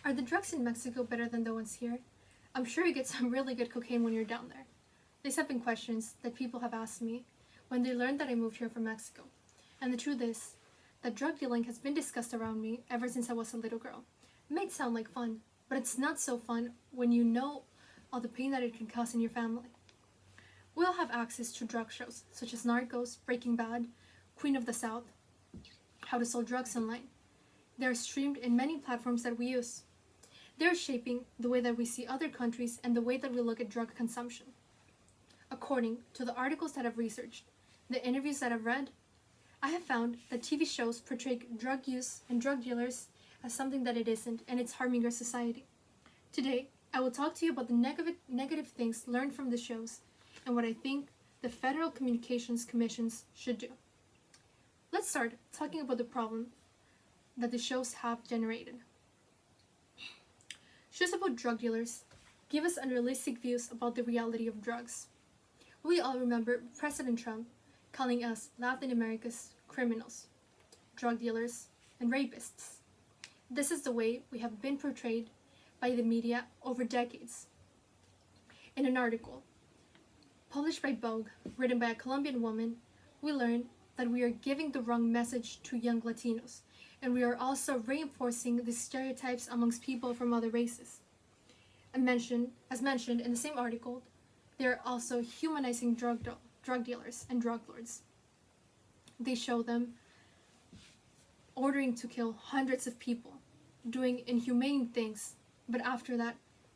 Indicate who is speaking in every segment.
Speaker 1: Are the drugs in Mexico better than the ones here? I'm sure you get some really good cocaine when you're down there. These have been questions that people have asked me when they learned that I moved here from Mexico. And the truth is that drug dealing has been discussed around me ever since I was a little girl. It might sound like fun, but it's not so fun when you know all the pain that it can cause in your family. We all have access to drug shows such as Narcos, Breaking Bad, Queen of the South, How to Sell Drugs Online. They are streamed in many platforms that we use. They are shaping the way that we see other countries and the way that we look at drug consumption. According to the articles that I've researched, the interviews that I've read, I have found that TV shows portray drug use and drug dealers as something that it isn't, and it's harming our society. Today, I will talk to you about the negative things learned from the shows and what I think the Federal Communications Commissions should do. Let's start talking about the problem that the shows have generated. Shows about drug dealers give us unrealistic views about the reality of drugs. We all remember President Trump calling us Latin America's criminals, drug dealers, and rapists. This is the way we have been portrayed by the media over decades. In an article published by Vogue, written by a Colombian woman, we learned that we are giving the wrong message to young Latinos, and we are also reinforcing the stereotypes amongst people from other races. As mentioned in the same article, they are also humanizing drug dealers and drug lords. They show them ordering to kill hundreds of people, doing inhumane things, but after that,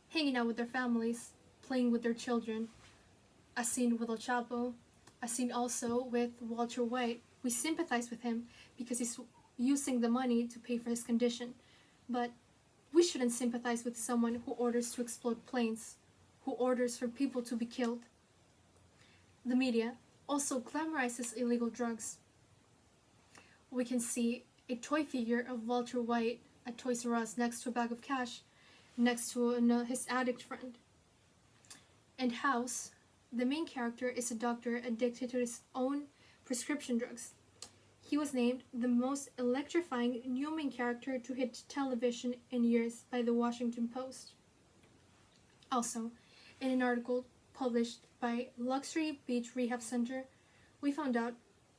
Speaker 1: hanging out with their families, playing with their children. As seen with El Chapo, as seen also with Walter White. We sympathize with him because he's using the money to pay for his condition, but we shouldn't sympathize with someone who orders to explode planes, who orders for people to be killed. The media also glamorizes illegal drugs. We can see a toy figure of Walter White at Toys R Us next to a bag of cash, next to his addict friend. And House, the main character, is a doctor addicted to his own prescription drugs. He was named the most electrifying new main character to hit television in years by the Washington Post. Also, in an article published by Luxury Beach Rehab Center, we found out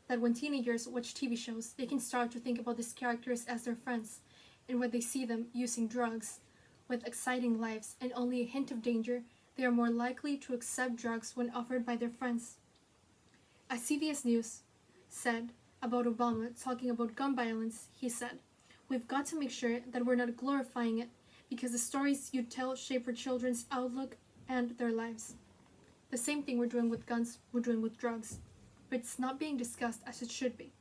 Speaker 1: that when teenagers watch TV shows, they can start to think about these characters as their friends, and when they see them using drugs with exciting lives and only a hint of danger, they are more likely to accept drugs when offered by their friends. As CBS News said about Obama talking about gun violence, he said, "We've got to make sure that we're not glorifying it, because the stories you tell shape our children's outlook and their lives." The same thing we're doing with guns, we're doing with drugs, but it's not being discussed as it should be.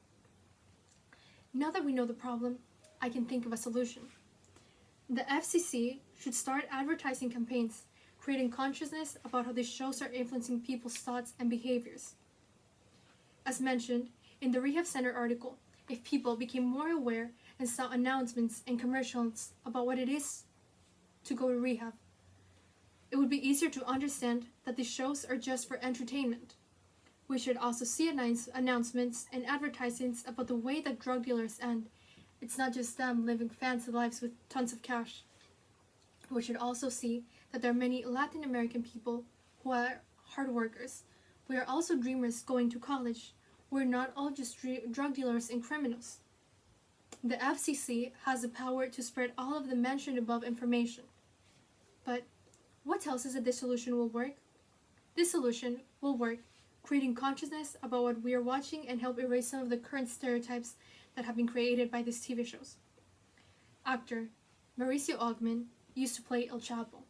Speaker 1: Now that we know the problem, I can think of a solution. The FCC should start advertising campaigns, creating consciousness about how these shows are influencing people's thoughts and behaviors. As mentioned in the Rehab Center article, if people became more aware and saw announcements and commercials about what it is to go to rehab, it would be easier to understand that these shows are just for entertainment. We should also see announcements and advertisements about the way that drug dealers end. It's not just them living fancy lives with tons of cash. We should also see that there are many Latin American people who are hard workers. We are also dreamers going to college. We're not all just drug dealers and criminals. The FCC has the power to spread all of the mentioned above information. But what tells us that this solution will work? This solution will work creating consciousness about what we are watching and help erase some of the current stereotypes that have been created by these TV shows. Actor Mauricio Ogman used to play El Chapo.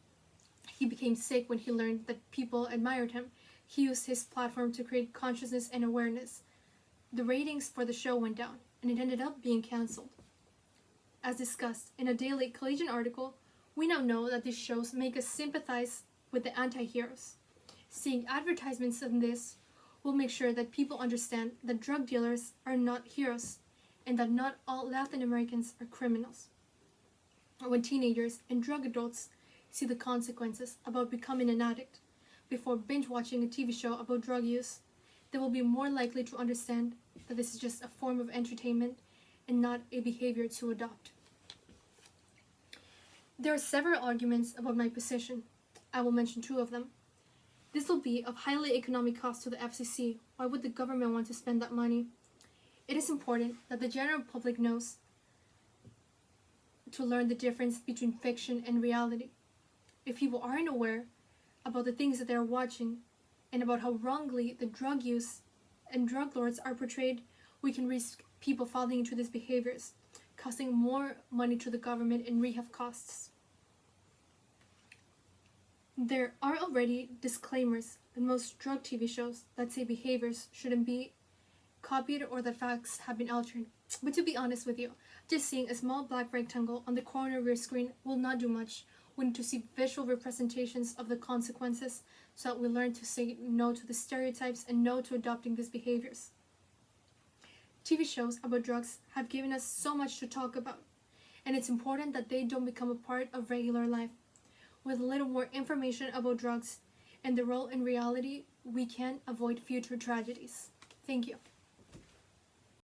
Speaker 1: He became sick when he learned that people admired him. He used his platform to create consciousness and awareness. The ratings for the show went down, and it ended up being canceled. As discussed in a Daily Collegian article, we now know that these shows make us sympathize with the anti-heroes. Seeing advertisements of this will make sure that people understand that drug dealers are not heroes, and that not all Latin Americans are criminals. When teenagers and drug adults see the consequences about becoming an addict before binge watching a TV show about drug use, they will be more likely to understand that this is just a form of entertainment and not a behavior to adopt. There are several arguments about my position. I will mention two of them. This will be of highly economic cost to the FCC. Why would the government want to spend that money? It is important that the general public knows to learn the difference between fiction and reality. If people aren't aware about the things that they are watching and about how wrongly the drug use and drug lords are portrayed, we can risk people falling into these behaviors, costing more money to the government in rehab costs. There are already disclaimers in most drug TV shows that say behaviors shouldn't be copied or that facts have been altered. But to be honest with you, just seeing a small black rectangle on the corner of your screen will not do much. We need to see visual representations of the consequences so that we learn to say no to the stereotypes and no to adopting these behaviors. TV shows about drugs have given us so much to talk about, and it's important that they don't become a part of regular life. With a little more information about drugs and their role in reality, we can avoid future tragedies. Thank you.